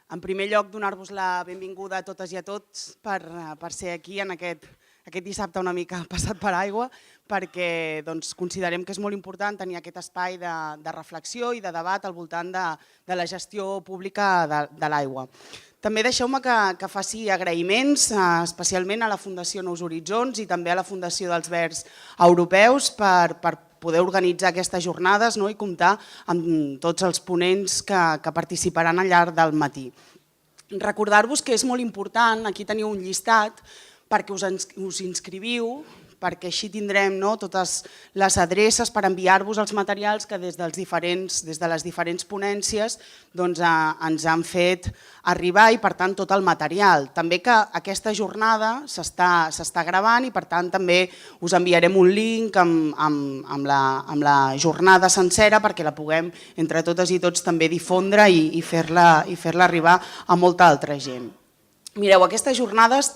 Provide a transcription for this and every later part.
En primer lloc, donar-vos la benvinguda a totes i a tots per ser aquí en aquest dissabte una mica passat per aigua, perquè considerem que és molt important tenir aquest espai de reflexió i de debat al voltant de la gestió pública de l'aigua. També deixeu-me que faci agraïments especialment a la Fundació Nous Horitzons i també a la Fundació dels Verds Europeus per poder organitzar aquestes jornades i comptar amb tots els ponents que participaran al llarg del matí. Recordar-vos que és molt important, aquí teniu un llistat, perquè us inscriviu, perquè així tindrem totes les adreces per enviar-vos els materials que des de les diferents ponències ens han fet arribar i per tant tot el material. També que aquesta jornada s'està gravant i per tant també us enviarem un link amb la jornada sencera perquè la puguem entre totes i tots també difondre i fer-la arribar a molta altra gent. Mireu, aquestes jornades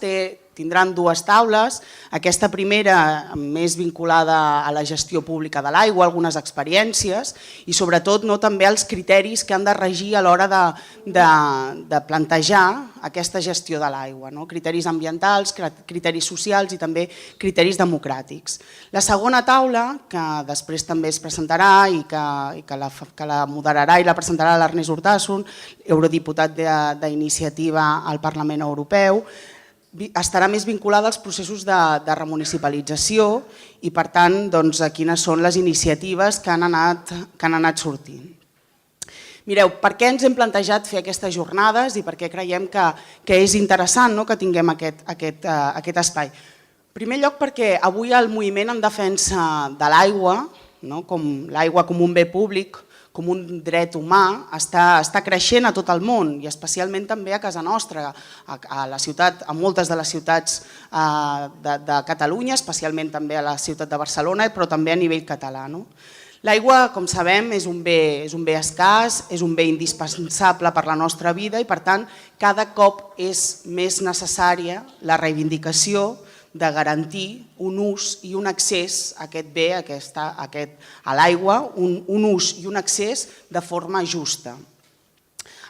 tindran dues taules, aquesta primera més vinculada a la gestió pública de l'aigua, algunes experiències i sobretot també els criteris que han de regir a l'hora de plantejar aquesta gestió de l'aigua, criteris ambientals, criteris socials i també criteris democràtics. La segona taula, que després també es presentarà i que la moderarà i la presentarà l'Ernest Urtasun, eurodiputat d'Iniciativa al Parlament Europeu, estarà més vinculada als processos de remunicipalització i per tant a quines són les iniciatives que han anat sortint. Mireu, per què ens hem plantejat fer aquestes jornades i per què creiem que és interessant que tinguem aquest espai? En primer lloc perquè avui el moviment en defensa de l'aigua, l'aigua com un bé públic, com un dret humà, està creixent a tot el món i especialment també a casa nostra, a moltes de les ciutats de Catalunya, especialment també a la ciutat de Barcelona, però també a nivell català. L'aigua, com sabem, és un bé escàs, és un bé indispensable per la nostra vida i per tant cada cop és més necessària la reivindicació de garantir un ús i un accés a aquest bé, a l'aigua, un ús i un accés de forma justa.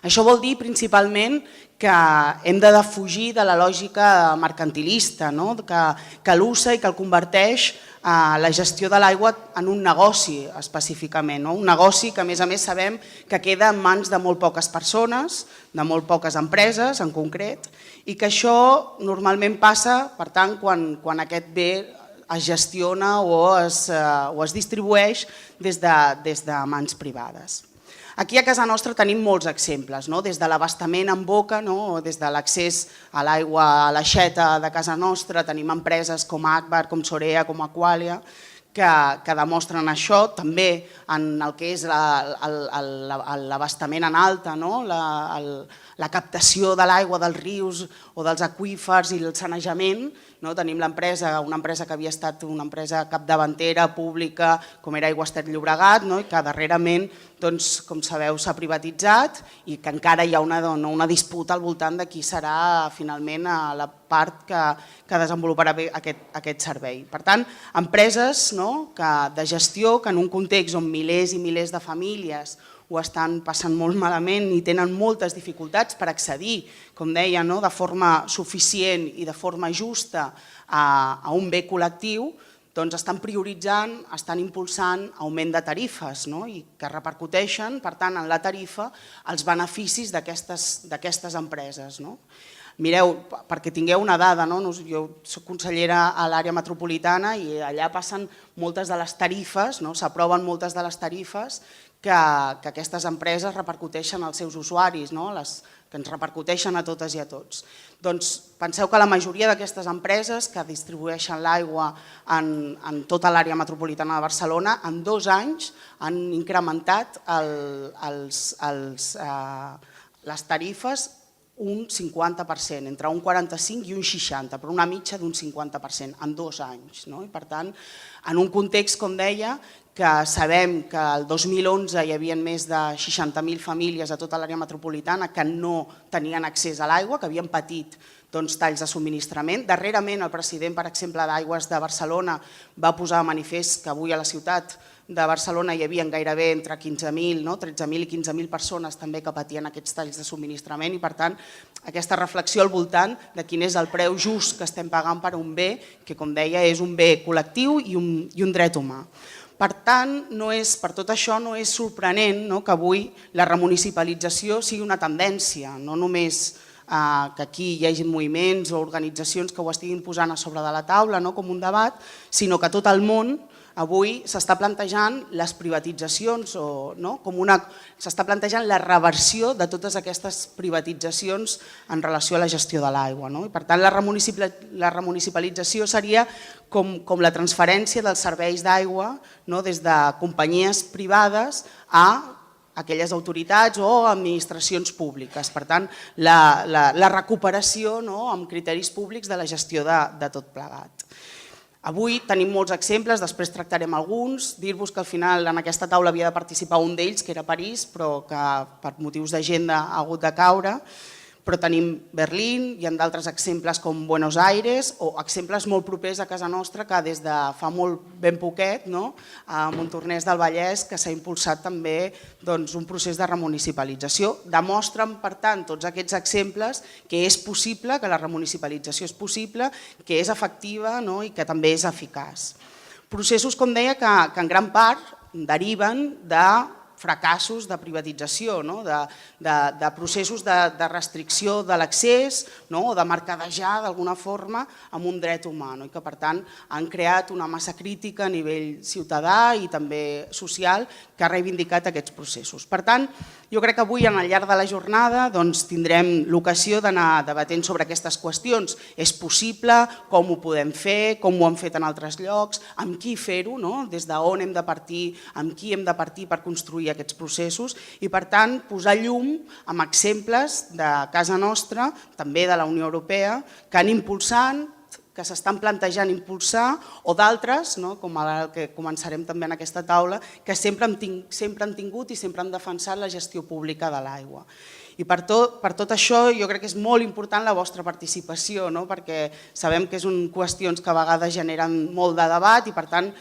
Això vol dir principalment que hem de defugir de la lògica mercantilista, que l'usa i que el converteix la gestió de l'aigua en un negoci específicament, un negoci que a més sabem que queda en mans de molt poques persones, de molt poques empreses en concret, i que això normalment passa, per tant, quan aquest bé es gestiona o es distribueix des de mans privades. Aquí a casa nostra tenim molts exemples, des de l'abastament en boca, des de l'accés a l'aigua a l'aixeta de casa nostra, tenim empreses com Agbar, com Sorea, com Aqualia, que demostren això, també en el que és l'abastament en alta, la captació de l'aigua dels rius o dels aqüífers i el sanejament. Tenim una empresa que havia estat una empresa capdavantera, pública, com era Aigües Ter Llobregat, i que darrerament, com sabeu, s'ha privatitzat i que encara hi ha una disputa al voltant de qui serà finalment la part que desenvoluparà aquest servei. Per tant, empreses de gestió que en un context on milers i milers de famílies ho estan passant molt malament i tenen moltes dificultats per accedir, com deia, de forma suficient i de forma justa a un bé col·lectiu, doncs estan prioritzant, estan impulsant augment de tarifes i que repercuteixen, per tant, en la tarifa els beneficis d'aquestes empreses. Mireu, perquè tingueu una dada, jo soc consellera a l'àrea metropolitana i allà passen moltes de les tarifes, s'aproven moltes de les tarifes que aquestes empreses repercuteixen als seus usuaris, que ens repercuteixen a totes i a tots. Doncs penseu que la majoria d'aquestes empreses que distribueixen l'aigua en tota l'àrea metropolitana de Barcelona en 2 anys han incrementat les tarifes un 50%, entre un 45 i un 60, però una mitja d'un 50% en 2 anys. Per tant, en un context, com deia, que sabem que el 2011 hi havia més de 60.000 famílies a tota l'àrea metropolitana que no tenien accés a l'aigua, que havien patit talls de subministrament. Darrerament el president, per exemple, d'Aigües de Barcelona va posar de manifest que avui a la ciutat de Barcelona hi havia gairebé entre 15.000, 13.000 i 15.000 persones també que patien aquests talls de subministrament i per tant aquesta reflexió al voltant de quin és el preu just que estem pagant per un bé que com deia és un bé col·lectiu i un dret humà. Per tant, per tot això no és sorprenent que avui la remunicipalització sigui una tendència, no només que aquí hi hagi moviments o organitzacions que ho estiguin posant a sobre de la taula com un debat, sinó que tot el món avui s'està plantejant les privatitzacions, s'està plantejant la reversió de totes aquestes privatitzacions en relació a la gestió de l'aigua. Per tant, la remunicipalització seria com la transferència dels serveis d'aigua des de companyies privades a aquelles autoritats o administracions públiques. Per tant, la recuperació amb criteris públics de la gestió de tot plegat. Avui tenim molts exemples, després tractarem alguns, dir-vos que al final en aquesta taula havia de participar un d'ells, que era París, però que per motius d'agenda ha hagut de caure, però tenim Berlín, hi ha d'altres exemples com Buenos Aires o exemples molt propers a casa nostra que des de fa molt ben poquet, a Montornès del Vallès, que s'ha impulsat també un procés de remunicipalització. Demostren, per tant, tots aquests exemples que és possible, que la remunicipalització és possible, que és efectiva i que també és eficaç. Processos, com deia, que en gran part deriven de fracassos de privatització, de processos de restricció de l'accés o de mercadejar d'alguna forma amb un dret humà i que per tant han creat una massa crítica a nivell ciutadà i també social que ha reivindicat aquests processos. Per tant, jo crec que avui al llarg de la jornada tindrem l'ocasió d'anar debatent sobre aquestes qüestions. És possible? Com ho podem fer? Com ho han fet en altres llocs? Amb qui fer-ho? Des d'on hem de partir? Amb qui hem de partir per construir aquests processos i per tant posar llum amb exemples de casa nostra, també de la Unió Europea, que han impulsat, que s'estan plantejant impulsar o d'altres, com el que començarem també en aquesta taula, que sempre han tingut i sempre han defensat la gestió pública de l'aigua. I per tot això jo crec que és molt important la vostra participació perquè sabem que són qüestions que a vegades generen molt de debat i per tant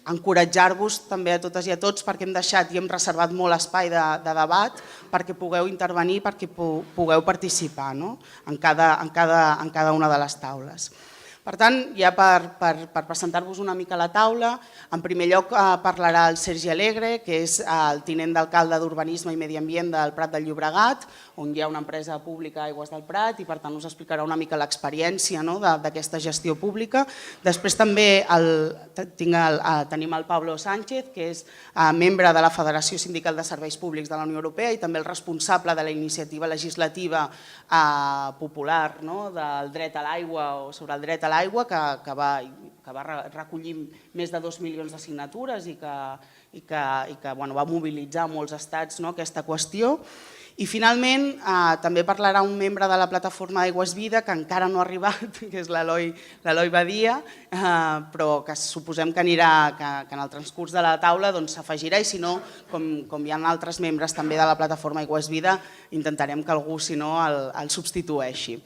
encoratjar-vos també a totes i a tots perquè hem deixat i hem reservat molt espai de debat perquè pugueu intervenir, perquè pugueu participar en cada una de les taules. Per tant, ja per presentar-vos una mica la taula, en primer lloc parlarà el Sergi Alegre, que és el tinent d'alcalde d'Urbanisme i Medi Ambient del Prat de Llobregat, on hi ha una empresa pública, Aigües del Prat, i per tant us explicarà una mica l'experiència d'aquesta gestió pública. Després també tenim el Pablo Sánchez, que és membre de la Federació Sindical de Serveis Públics de la Unió Europea i també el responsable de la iniciativa legislativa popular del dret a l'aigua o sobre el dret a l'aigua, que va recollir més de 2 milions de signatures i que va mobilitzar molts estats aquesta qüestió. I finalment també parlarà un membre de la plataforma d'Aigües Vida que encara no ha arribat, que és l'Eloi Badia, però que suposem que en el transcurs de la taula s'afegirà i si no, com hi ha altres membres també de la plataforma Aigües Vida, intentarem que algú si no el substitueixi.